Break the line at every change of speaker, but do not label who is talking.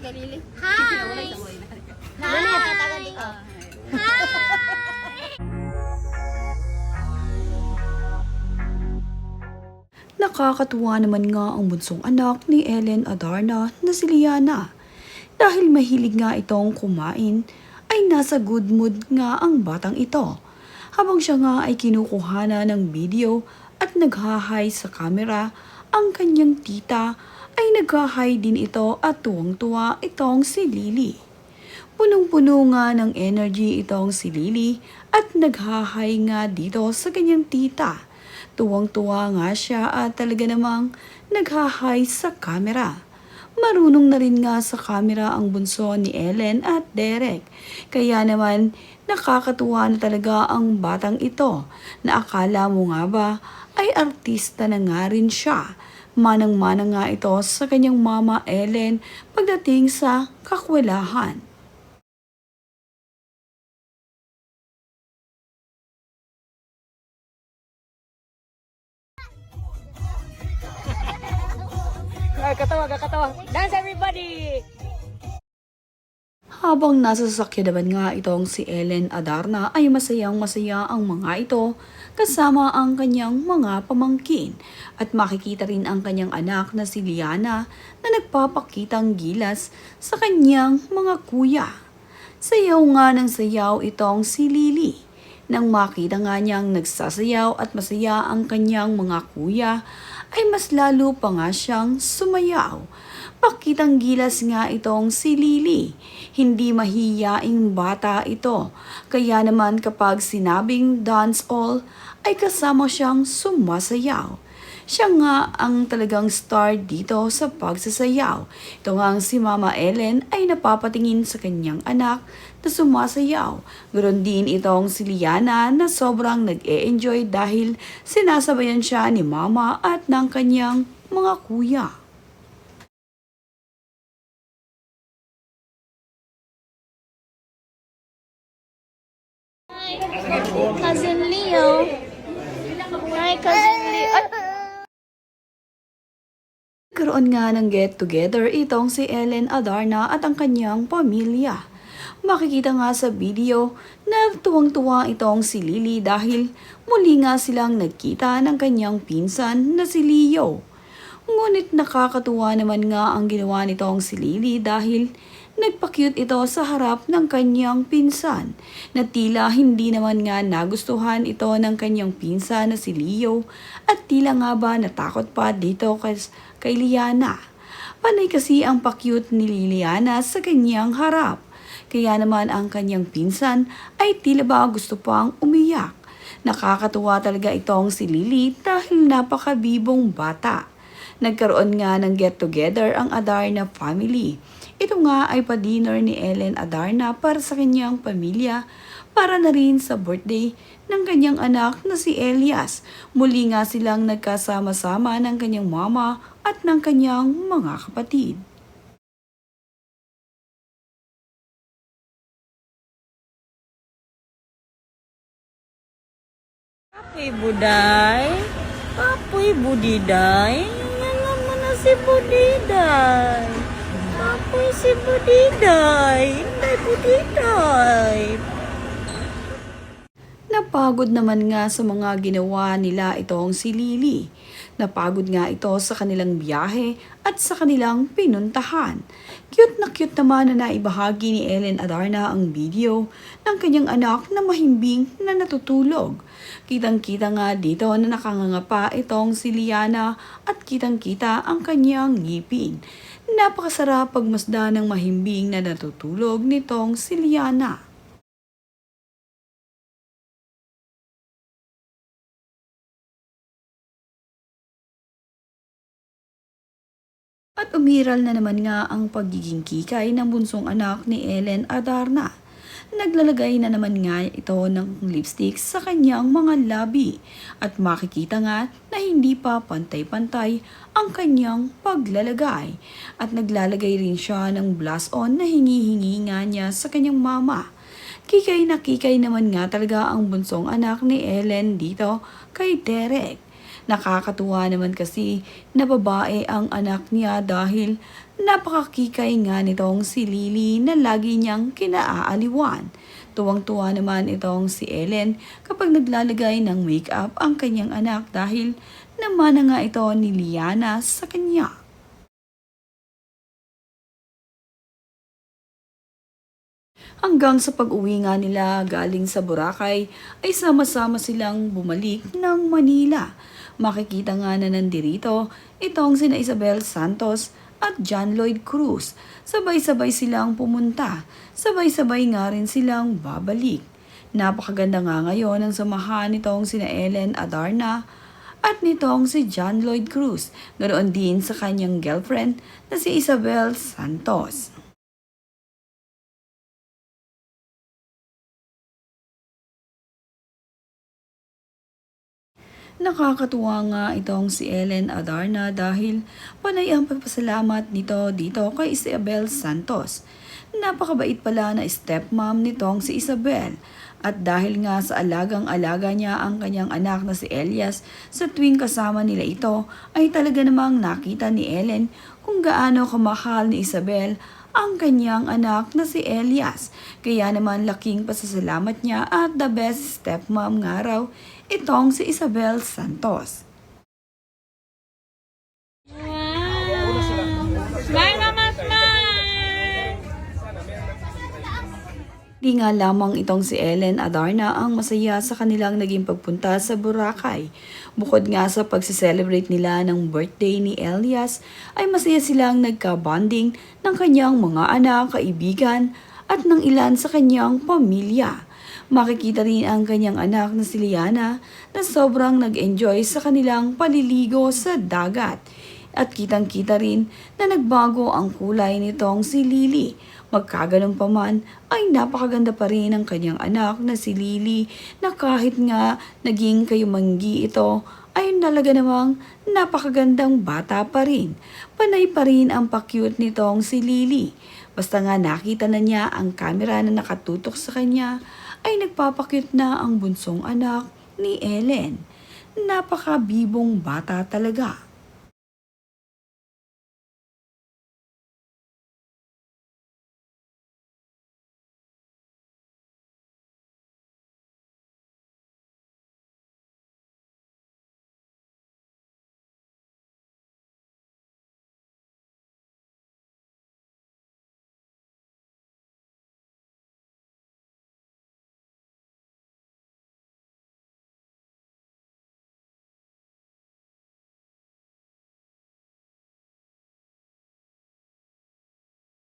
kay Lily.
Hi!
Nakakatuwa naman nga ang bunsong anak ni Ellen Adarna na si Liana. Dahil mahilig nga itong kumain, ay nasa good mood nga ang batang ito. Habang siya nga ay kinukuhana ng video at naghahay sa camera, ang kanyang tita ay naghahay din ito at tuwang-tuwa itong si Lily. Punong-puno nga ng energy itong si Lily at naghahay nga dito sa kanyang tita. Tuwang-tuwa nga siya at talaga namang naghahay sa camera. Marunong na rin nga sa camera ang bunso ni Ellen at Derek. Kaya naman nakakatuwa na talaga ang batang ito na akala mo nga ba ay artista na nga rin siya. Manang-mana nga ito sa kanyang mama Ellen pagdating sa kakwelahan.
Katawa. Dance everybody!
Habang nasa sasakyan naman nga itong si Ellen Adarna ay masayang-masaya ang mga ito kasama ang kanyang mga pamangkin at makikita rin ang kanyang anak na si Liana na nagpapakitang gilas sa kanyang mga kuya. Sayaw nga ng sayaw itong si Lily. Nang makita nga niyang nagsasayaw at masaya ang kanyang mga kuya, ay mas lalo pa nga siyang sumayaw. Pakitang gilas nga itong si Lily. Hindi mahiyaing bata ito. Kaya naman kapag sinabing dance all, ay kasama siyang sumasayaw. Siya nga ang talagang star dito sa pagsasayaw. Ito nga si Mama Ellen ay napapatingin sa kanyang anak na sumasayaw. Ganoon din itong si Liana na sobrang nag-e-enjoy dahil sinasabayan siya ni Mama at ng kanyang mga kuya.
Cousin Leo. Hi, Cousin Leo. Ay!
Karoon nga ng get-together itong si Ellen Adarna at ang kanyang pamilya. Makikita nga sa video na tuwang-tuwa itong si Lily dahil muli nga silang nagkita ng kanyang pinsan na si Leo. Ngunit nakakatuwa naman nga ang ginawa nitong si Lily dahil nagpa-cute ito sa harap ng kanyang pinsan na tila hindi naman nga nagustuhan ito ng kanyang pinsan na si Leo at tila nga ba natakot pa dito kay Liana. Panay kasi ang pa-cute ni Liliana sa kanyang harap. Kaya naman ang kanyang pinsan ay tila ba gusto pang umiyak. Nakakatuwa talaga itong si Lily dahil napakabibong bata. Nagkaroon nga ng get-together ang Adarna family. Ito nga ay pa-dinner ni Ellen Adarna para sa kanyang pamilya para na rin sa birthday ng kanyang anak na si Elias. Muli nga silang nagkasama-sama ng kanyang mama at ng kanyang mga kapatid.
Papoy Buday. Papoy Budiday. Ngayon mo na si Budiday. Papoy si Budiday. Hindi Budiday.
Napagod naman nga sa mga ginawa nila itong si Lily. Napagod nga ito sa kanilang biyahe at sa kanilang pinuntahan. Cute naman na naibahagi ni Ellen Adarna ang video ng kanyang anak na mahimbing na natutulog. Kitang-kita nga dito na nakangangapa itong si Liana at kitang-kita ang kanyang ngipin. Napakasarap pagmasda ng mahimbing na natutulog nitong si Liana. At umiral na naman nga ang pagiging kikay ng bunsong anak ni Ellen Adarna. Naglalagay na naman nga ito ng lipstick sa kanyang mga labi at makikita nga na hindi pa pantay-pantay ang kanyang paglalagay. At naglalagay rin siya ng blush on na hingi-hingi nga niya sa kanyang mama. Kikay na kikay naman nga talaga ang bunsong anak ni Ellen dito kay Derek. Nakakatuwa naman kasi na babae ang anak niya dahil Napakakikay nga nitong si Lily na lagi niyang kinaaaliwan. Tuwang-tuwa naman itong si Ellen kapag naglalagay ng makeup ang kanyang anak dahil namana nga ito ni Liana sa kanya. Hanggang sa pag-uwi nga nila galing sa Boracay ay sama-sama silang bumalik ng Manila. Makikita nga na nandirito itong sina Isabel Santos at John Lloyd Cruz. Sabay-sabay silang pumunta. Sabay-sabay nga rin silang babalik. Napakaganda nga ngayon ang samahan nitong sina Ellen Adarna at nitong si John Lloyd Cruz. Ganoon din sa kanyang girlfriend na si Isabel Santos. Nakakatuwa nga itong si Ellen Adarna dahil panay ang pagpasalamat nito dito kay Isabel Santos. Napakabait pala na stepmom nitong si Isabel. At dahil nga sa alagang-alaga niya ang kanyang anak na si Elias sa tuwing kasama nila ito ay talaga namang nakita ni Ellen kung gaano kamahal ni Isabel ang kanyang anak na si Elias. Kaya naman laking pasasalamat niya at the best stepmom nga raw itong si Isabel Santos.
Smile, Mama, smile!
Di nga lamang itong si Ellen Adarna ang masaya sa kanilang naging pagpunta sa Boracay. Bukod nga sa pagsiselebrate nila ng birthday ni Elias, ay masaya silang nagka-bonding ng kanyang mga anak, kaibigan, at ng ilan sa kanyang pamilya. Makikita rin ang kanyang anak na si Liana na sobrang nag-enjoy sa kanilang paliligo sa dagat. At kitang-kita rin na nagbago ang kulay nitong si Lily. Magkaganon pa man ay napakaganda pa rin ang kanyang anak na si Lily na kahit nga naging kayumanggi ito ay talaga namang napakagandang bata pa rin. Panay pa rin ang pa-cute nitong si Lily. Basta nga nakita na niya ang camera na nakatutok sa kanya ay nagpapakyut na ang bunsong anak ni Ellen. Napakabibong bata talaga.